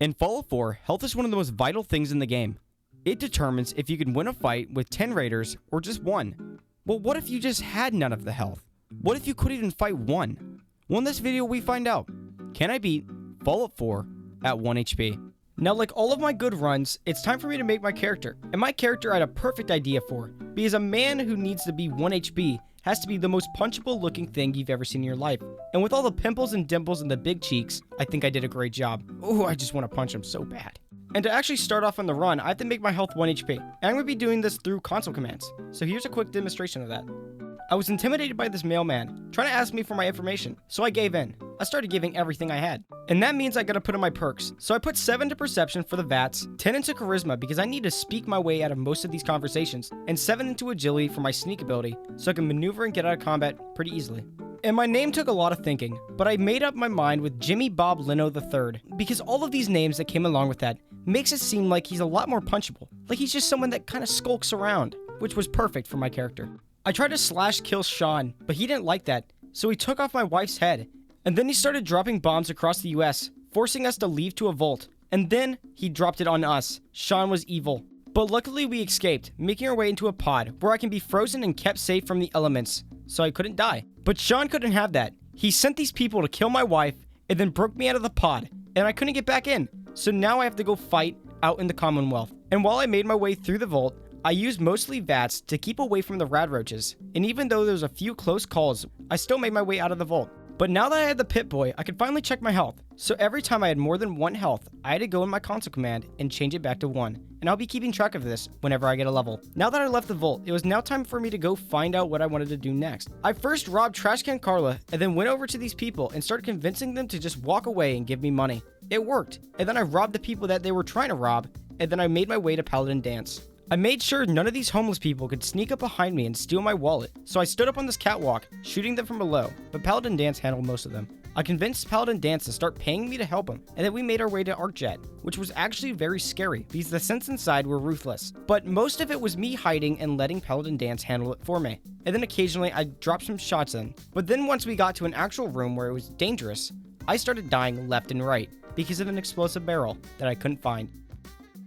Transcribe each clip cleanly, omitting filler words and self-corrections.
In Fallout 4, health is one of the most vital things in the game. It determines if you can win a fight with 10 raiders or just one. Well, what if you just had none of the health? What if you couldn't even fight one? Well, in this video we find out, can I beat Fallout 4 at 1 HP? Now, like all of my good runs, it's time for me to make my character. And my character I had a perfect idea for, because a man who needs to be 1 HP has to be the most punchable looking thing you've ever seen in your life. And with all the pimples and dimples and the big cheeks, I think I did a great job. Oh, I just want to punch him so bad. And to actually start off on the run, I have to make my health 1 HP. And I'm going to be doing this through console commands. So here's a quick demonstration of that. I was intimidated by this mailman, trying to ask me for my information, so I gave in. I started giving everything I had. And that means I gotta put in my perks. So I put 7 to perception for the VATS, 10 into charisma because I need to speak my way out of most of these conversations, and 7 into agility for my sneak ability, so I can maneuver and get out of combat pretty easily. And my name took a lot of thinking, but I made up my mind with Jimmy Bob Leno III, because all of these names that came along with that makes it seem like he's a lot more punchable, like he's just someone that kind of skulks around, which was perfect for my character. I tried to slash kill Sean, but he didn't like that, so he took off my wife's head. And then he started dropping bombs across the US, forcing us to leave to a vault. And then he dropped it on us. Sean was evil. But luckily we escaped, making our way into a pod where I can be frozen and kept safe from the elements, so I couldn't die. But Sean couldn't have that. He sent these people to kill my wife and then broke me out of the pod, and I couldn't get back in. So now I have to go fight out in the Commonwealth. And while I made my way through the vault, I used mostly VATS to keep away from the rad roaches, and even though there was a few close calls, I still made my way out of the vault. But now that I had the Pip-Boy, I could finally check my health. So every time I had more than 1 health, I had to go in my console command and change it back to 1. And I'll be keeping track of this whenever I get a level. Now that I left the vault, it was now time for me to go find out what I wanted to do next. I first robbed Trashcan Carla and then went over to these people and started convincing them to just walk away and give me money. It worked. And then I robbed the people that they were trying to rob, and then I made my way to Paladin Dance. I made sure none of these homeless people could sneak up behind me and steal my wallet, so I stood up on this catwalk, shooting them from below, but Paladin Dance handled most of them. I convinced Paladin Dance to start paying me to help him, and then we made our way to ArcJet, which was actually very scary, because the scents inside were ruthless. But most of it was me hiding and letting Paladin Dance handle it for me. And then occasionally I'd drop some shots in. But then once we got to an actual room where it was dangerous, I started dying left and right, because of an explosive barrel that I couldn't find.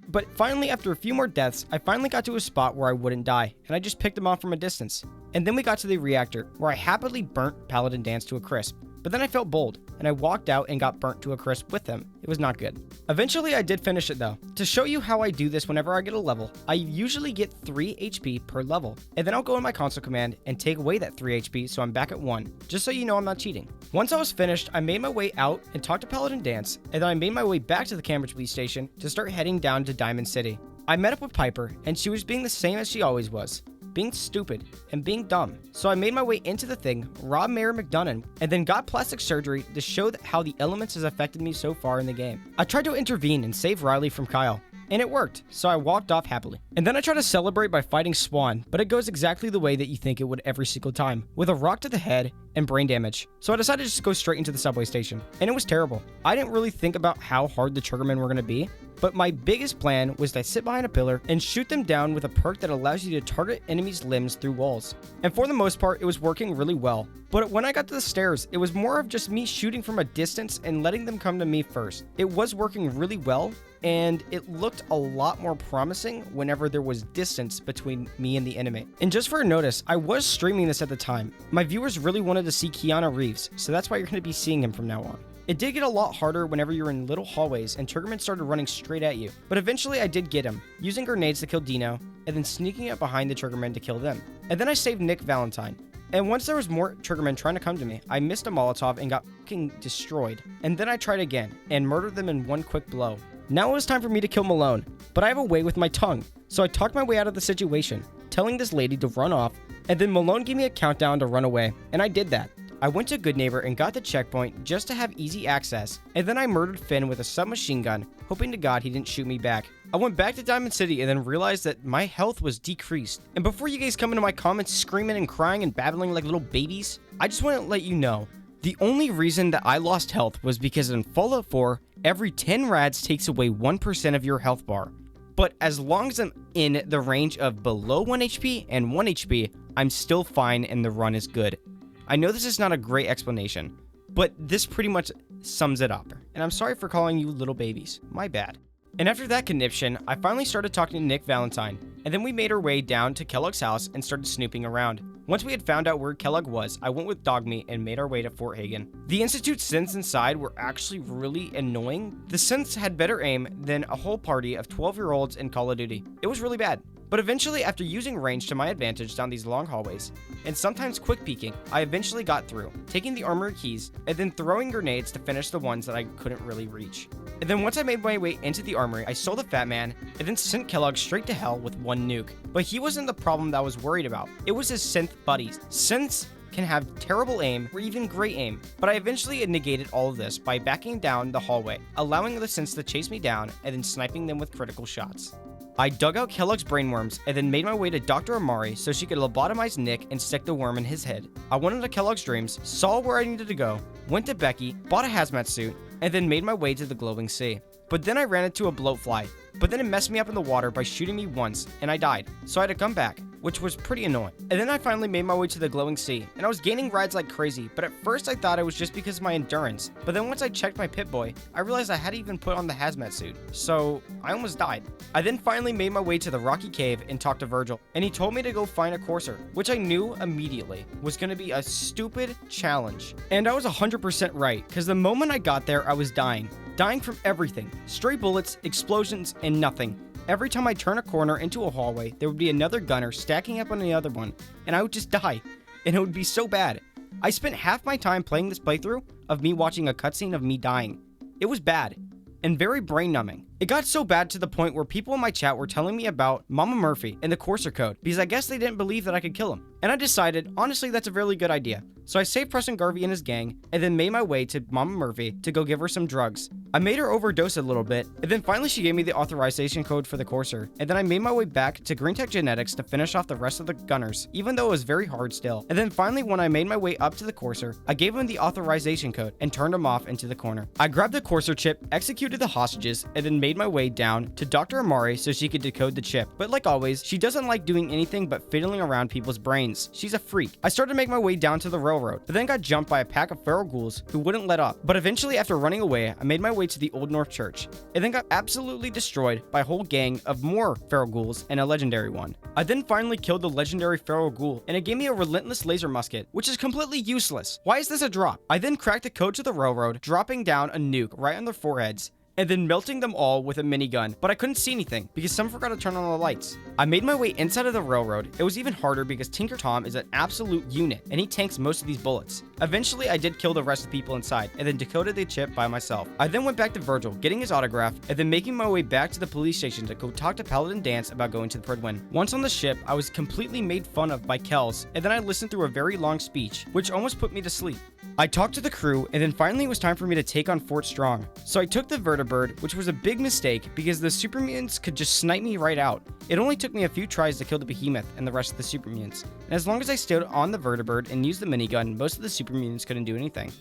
But finally, after a few more deaths, I finally got to a spot where I wouldn't die, and I just picked them off from a distance. And then we got to the reactor, where I happily burnt Paladin Dance to a crisp. But then I felt bold, and I walked out and got burnt to a crisp with him. It was not good. Eventually, I did finish it though. To show you how I do this whenever I get a level, I usually get 3 HP per level. And then I'll go in my console command and take away that 3 HP so I'm back at 1, just so you know I'm not cheating. Once I was finished, I made my way out and talked to Paladin Dance, and then I made my way back to the Cambridge police station to start heading down to Diamond City. I met up with Piper, and she was being the same as she always was. Being stupid and being dumb. So I made my way into the thing, robbed Mayor McDonough, and then got plastic surgery to show how the elements has affected me so far in the game. I tried to intervene and save Riley from Kyle, and it worked, so I walked off happily. And then I tried to celebrate by fighting Swan, but it goes exactly the way that you think it would every single time, with a rock to the head and brain damage. So I decided to just go straight into the subway station, and it was terrible. I didn't really think about how hard the triggermen were going to be, but my biggest plan was to sit behind a pillar and shoot them down with a perk that allows you to target enemies' limbs through walls. And for the most part, it was working really well. But when I got to the stairs, it was more of just me shooting from a distance and letting them come to me first. It was working really well, and it looked a lot more promising whenever there was distance between me and the enemy. And just for a notice, I was streaming this at the time. My viewers really wanted to see Keanu Reeves, so that's why you're going to be seeing him from now on. It did get a lot harder whenever you're in little hallways and triggermen started running straight at you, but eventually I did get him, using grenades to kill Dino, and then sneaking up behind the triggermen to kill them. And then I saved Nick Valentine. And once there was more triggermen trying to come to me, I missed a Molotov and got fucking destroyed. And then I tried again, and murdered them in one quick blow. Now it was time for me to kill Malone, but I have a way with my tongue, so I talked my way out of the situation, telling this lady to run off, and then Malone gave me a countdown to run away, and I did that. I went to Good Neighbor and got the checkpoint just to have easy access, and then I murdered Finn with a submachine gun, hoping to God he didn't shoot me back. I went back to Diamond City and then realized that my health was decreased. And before you guys come into my comments screaming and crying and babbling like little babies, I just want to let you know, the only reason that I lost health was because in Fallout 4, every 10 rads takes away 1% of your health bar. But as long as I'm in the range of below 1 HP and 1 HP, I'm still fine and the run is good. I know this is not a great explanation, but this pretty much sums it up. And I'm sorry for calling you little babies. My bad. And after that conniption, I finally started talking to Nick Valentine, and then we made our way down to Kellogg's house and started snooping around. Once we had found out where Kellogg was, I went with Dogmeat and made our way to Fort Hagen. The Institute synths inside were actually really annoying. The synths had better aim than a whole party of 12-year-olds in Call of Duty. It was really bad. But eventually, after using range to my advantage down these long hallways, and sometimes quick peeking, I eventually got through, taking the armory keys, and then throwing grenades to finish the ones that I couldn't really reach. And then once I made my way into the armory, I saw the fat man, and then sent Kellogg straight to hell with one nuke. But he wasn't the problem that I was worried about. It was his synth buddies. Synths can have terrible aim or even great aim, but I eventually negated all of this by backing down the hallway, allowing the synths to chase me down, and then sniping them with critical shots. I dug out Kellogg's brainworms and then made my way to Dr. Amari so she could lobotomize Nick and stick the worm in his head. I went into Kellogg's dreams, saw where I needed to go, went to Becky, bought a hazmat suit, and then made my way to the glowing sea. But then I ran into a bloatfly, but then it messed me up in the water by shooting me once, and I died, so I had to come back, which was pretty annoying. And then I finally made my way to the glowing sea, and I was gaining rides like crazy, but at first I thought it was just because of my endurance. But then once I checked my Pip-Boy, I realized I hadn't even put on the hazmat suit, so I almost died. I then finally made my way to the rocky cave and talked to Virgil, and he told me to go find a courser, which I knew immediately was going to be a stupid challenge. And I was 100% right, because the moment I got there, I was dying. Dying from everything. Stray bullets, explosions, and nothing. Every time I turn a corner into a hallway, there would be another gunner stacking up on the other one, and I would just die. And it would be so bad. I spent half my time playing this playthrough of me watching a cutscene of me dying. It was bad, and very brain-numbing. It got so bad to the point where people in my chat were telling me about Mama Murphy and the courser code, because I guess they didn't believe that I could kill him. And I decided, honestly, that's a really good idea. So I saved Preston Garvey and his gang, and then made my way to Mama Murphy to go give her some drugs. I made her overdose a little bit, and then finally she gave me the authorization code for the courser, and then I made my way back to Green Tech Genetics to finish off the rest of the gunners, even though it was very hard still. And then finally when I made my way up to the courser, I gave him the authorization code and turned him off into the corner. I grabbed the courser chip, executed the hostages, and then made my way down to Dr. Amari so she could decode the chip. But like always, she doesn't like doing anything but fiddling around people's brains. She's a freak. I started to make my way down to the railroad, but then got jumped by a pack of feral ghouls who wouldn't let up. But eventually, after running away, I made my way to the Old North Church, and then got absolutely destroyed by a whole gang of more feral ghouls and a legendary one. I then finally killed the legendary feral ghoul, and it gave me a relentless laser musket, which is completely useless. Why is this a drop? I then cracked the code to the railroad, dropping down a nuke right on their foreheads, and then melting them all with a minigun, but I couldn't see anything because some forgot to turn on the lights. I made my way inside of the railroad. It was even harder because Tinker Tom is an absolute unit, and he tanks most of these bullets. Eventually, I did kill the rest of the people inside, and then decoded the chip by myself. I then went back to Virgil, getting his autograph, and then making my way back to the police station to go talk to Paladin Dance about going to the Pridwin. Once on the ship, I was completely made fun of by Kells, and then I listened through a very long speech, which almost put me to sleep. I talked to the crew, and then finally it was time for me to take on Fort Strong. So I took the Vertibird, which was a big mistake because the super mutants could just snipe me right out. It only took me a few tries to kill the behemoth and the rest of the super mutants, and as long as I stayed on the Vertibird and used the minigun, most of the super mutants couldn't do anything.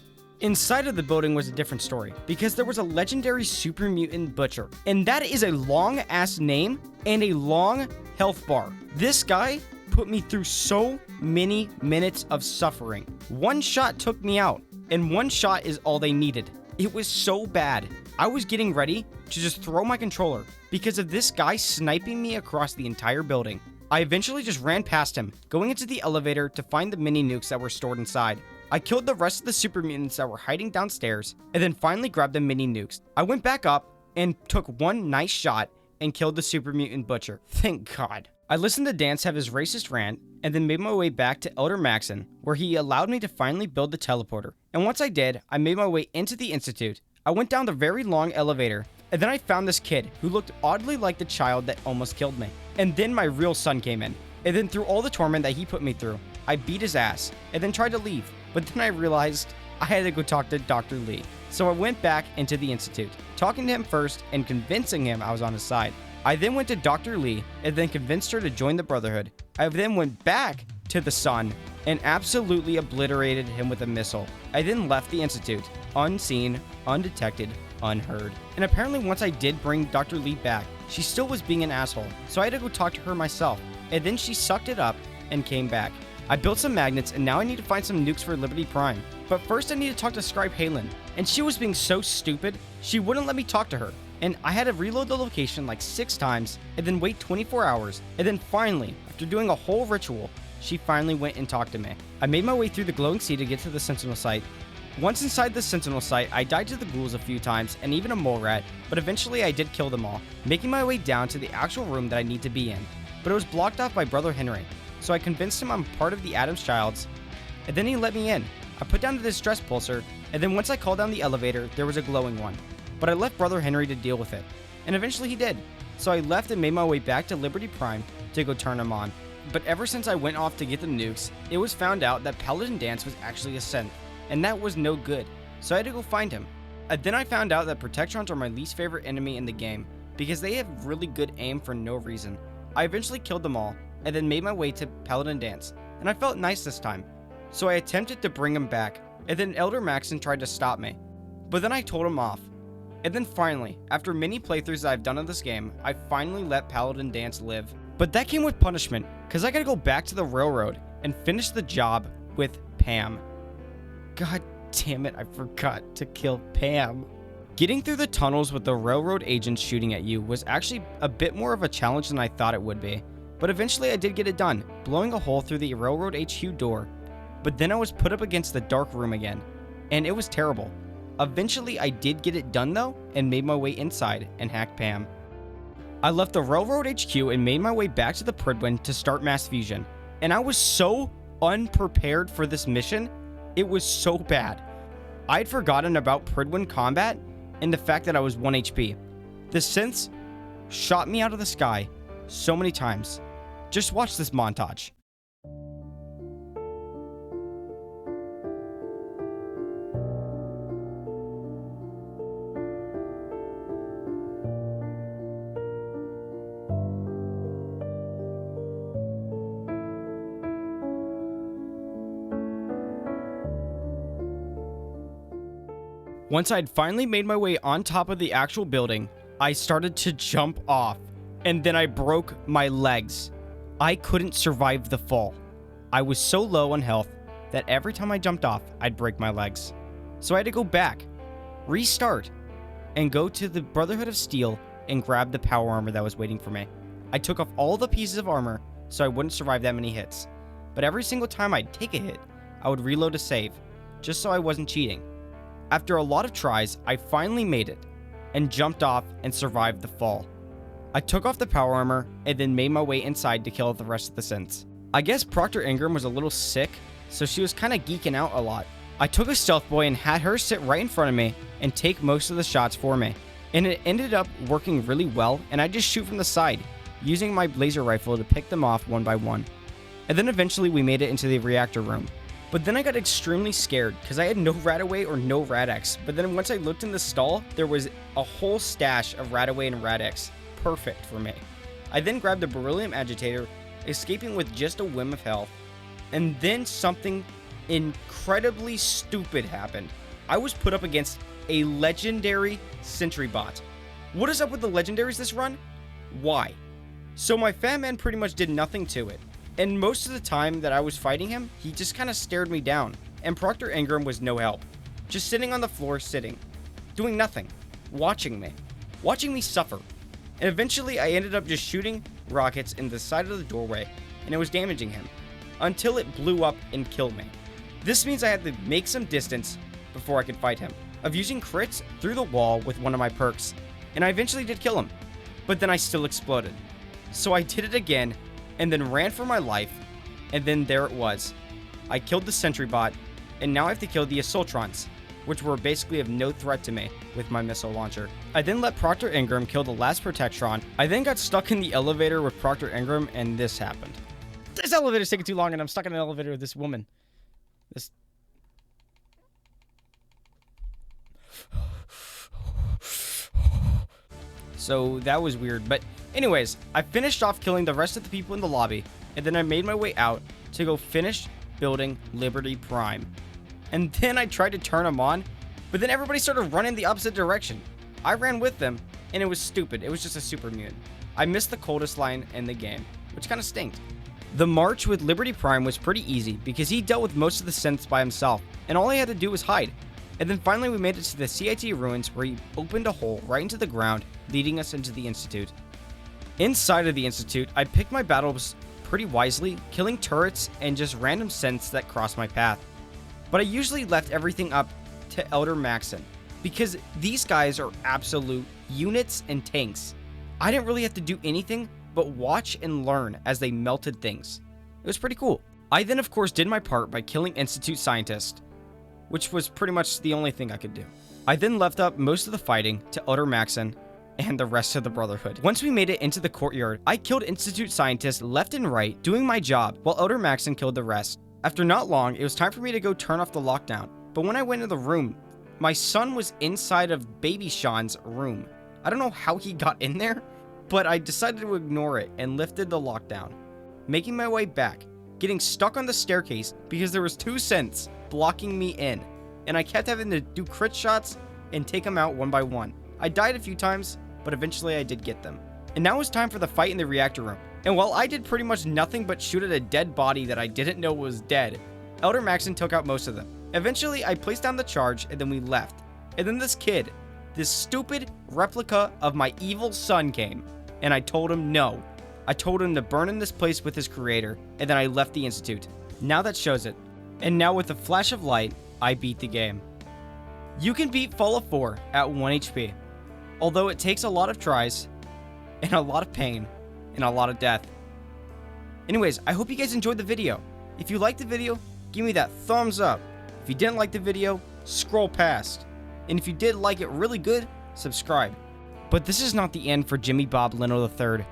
Inside of the building was a different story, because there was a legendary super mutant butcher, and that is a long ass name and a long health bar. This guy put me through so many minutes of suffering. One shot took me out, and one shot is all they needed. It was so bad. I was getting ready to just throw my controller because of this guy sniping me across the entire building. I eventually just ran past him, going into the elevator to find the mini nukes that were stored inside. I killed the rest of the super mutants that were hiding downstairs, and then finally grabbed the mini nukes. I went back up and took one nice shot and killed the super mutant butcher. Thank God. I listened to Dance have his racist rant, and then made my way back to Elder Maxon, where he allowed me to finally build the teleporter. And once I did, I made my way into the Institute. I went down the very long elevator, and then I found this kid who looked oddly like the child that almost killed me. And then my real son came in, and then through all the torment that he put me through, I beat his ass, and then tried to leave. But then I realized I had to go talk to Dr. Lee. So I went back into the Institute, talking to him first and convincing him I was on his side. I then went to Dr. Lee and then convinced her to join the Brotherhood. I then went back to the sun and absolutely obliterated him with a missile. I then left the Institute, unseen, undetected, unheard. And apparently once I did bring Dr. Lee back, she still was being an asshole, so I had to go talk to her myself. And then she sucked it up and came back. I built some magnets, and now I need to find some nukes for Liberty Prime. But first I need to talk to Scribe Halen, and she was being so stupid, she wouldn't let me talk to her. And I had to reload the location like 6 times, and then wait 24 hours, and then finally, after doing a whole ritual, she finally went and talked to me. I made my way through the glowing sea to get to the Sentinel site. Once inside the Sentinel site, I died to the ghouls a few times, and even a mole rat, but eventually I did kill them all, making my way down to the actual room that I need to be in. But it was blocked off by Brother Henry, so I convinced him I'm part of the Adams Childs, and then he let me in. I put down the distress pulsar, and then once I called down the elevator, there was a glowing one. But I left Brother Henry to deal with it, and eventually he did. So I left and made my way back to Liberty Prime to go turn him on. But ever since I went off to get the nukes, it was found out that Paladin Dance was actually a synth, and that was no good, so I had to go find him. And then I found out that Protectrons are my least favorite enemy in the game, because they have really good aim for no reason. I eventually killed them all, and then made my way to Paladin Dance, and I felt nice this time. So I attempted to bring him back, and then Elder Maxon tried to stop me, but then I told him off. And then finally, after many playthroughs that I've done of this game, I finally let Paladin Dance live. But that came with punishment, because I gotta go back to the railroad and finish the job with Pam. God damn it, I forgot to kill Pam. Getting through the tunnels with the railroad agents shooting at you was actually a bit more of a challenge than I thought it would be. But eventually I did get it done, blowing a hole through the railroad HQ door. But then I was put up against the dark room again, and it was terrible. Eventually I did get it done though, and made my way inside and hacked Pam. I left the railroad HQ and made my way back to the Pridwin to start mass fusion. And I was so unprepared for this mission, it was so bad. I had forgotten about Pridwin combat and the fact that I was 1 HP. The synths shot me out of the sky so many times. Just watch this montage. Once I'd finally made my way on top of the actual building, I started to jump off, and then I broke my legs. I couldn't survive the fall. I was so low on health that every time I jumped off, I'd break my legs. So I had to go back, restart, and go to the Brotherhood of Steel and grab the power armor that was waiting for me. I took off all the pieces of armor so I wouldn't survive that many hits. But every single time I'd take a hit, I would reload a save, just so I wasn't cheating. After a lot of tries, I finally made it, and jumped off and survived the fall. I took off the power armor, and then made my way inside to kill the rest of the synths. I guess Proctor Ingram was a little sick, so she was kinda geeking out a lot. I took a stealth boy and had her sit right in front of me, and take most of the shots for me. And it ended up working really well, and I just shoot from the side, using my laser rifle to pick them off one by one. And then eventually we made it into the reactor room. But then I got extremely scared because I had no Radaway or no Rad-X. But then once I looked in the stall, there was a whole stash of Radaway and Rad-X. Perfect for me. I then grabbed the Beryllium Agitator, escaping with just a whim of health. And then something incredibly stupid happened. I was put up against a legendary Sentry Bot. What is up with the legendaries this run? Why? So my fat man pretty much did nothing to it. And most of the time that I was fighting him, he just kind of stared me down. And Proctor Ingram was no help. Just sitting on the floor, sitting. Doing nothing. Watching me suffer. And eventually I ended up just shooting rockets in the side of the doorway, and it was damaging him. Until it blew up and killed me. This means I had to make some distance before I could fight him. Of using crits through the wall with one of my perks. And I eventually did kill him. But then I still exploded. So I did it again, and then ran for my life, and then there it was. I killed the Sentry Bot, and now I have to kill the Assaultrons, which were basically of no threat to me with my missile launcher. I then let Proctor Ingram kill the last Protectron. I then got stuck in the elevator with Proctor Ingram, and this happened. This elevator's taking too long, and I'm stuck in an elevator with this woman. So that was weird, but anyways, I finished off killing the rest of the people in the lobby, and then I made my way out to go finish building Liberty Prime. And then I tried to turn them on, but then everybody started running the opposite direction. I ran with them, and it was stupid. It was just a super mutant. I missed the coldest line in the game, which kind of stinked. The march with Liberty Prime was pretty easy because he dealt with most of the synths by himself, and all I had to do was hide. And then finally we made it to the CIT ruins where he opened a hole right into the ground, leading us into the Institute. Inside of the Institute, I picked my battles pretty wisely, killing turrets and just random synths that crossed my path. But I usually left everything up to Elder Maxon, because these guys are absolute units and tanks. I didn't really have to do anything but watch and learn as they melted things. It was pretty cool. I then of course did my part by killing Institute Scientist, which was pretty much the only thing I could do. I then left up most of the fighting to Elder Maxon and the rest of the Brotherhood. Once we made it into the courtyard, I killed Institute Scientists left and right, doing my job, while Elder Maxon killed the rest. After not long, it was time for me to go turn off the lockdown, but when I went into the room, my son was inside of Baby Sean's room. I don't know how he got in there, but I decided to ignore it and lifted the lockdown. Making my way back, getting stuck on the staircase because there was 2 synths blocking me in, and I kept having to do crit shots and take them out one by one. I died a few times, but eventually I did get them. And now it's time for the fight in the reactor room. And while I did pretty much nothing but shoot at a dead body that I didn't know was dead, Elder Maxon took out most of them. Eventually, I placed down the charge and then we left. And then this kid, this stupid replica of my evil son came, and I told him no. I told him to burn in this place with his creator, and then I left the Institute. Now that shows it. And now with a flash of light, I beat the game. You can beat Fallout 4 at 1 HP, although it takes a lot of tries, and a lot of pain, and a lot of death. Anyways, I hope you guys enjoyed the video. If you liked the video, give me that thumbs up. If you didn't like the video, scroll past. And if you did like it really good, subscribe. But this is not the end for Jimmy Bob Leno III.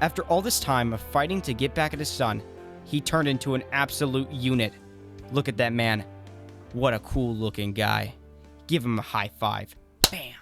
After all this time of fighting to get back at his son, he turned into an absolute unit. Look at that man. What a cool looking guy. Give him a high five. Bam.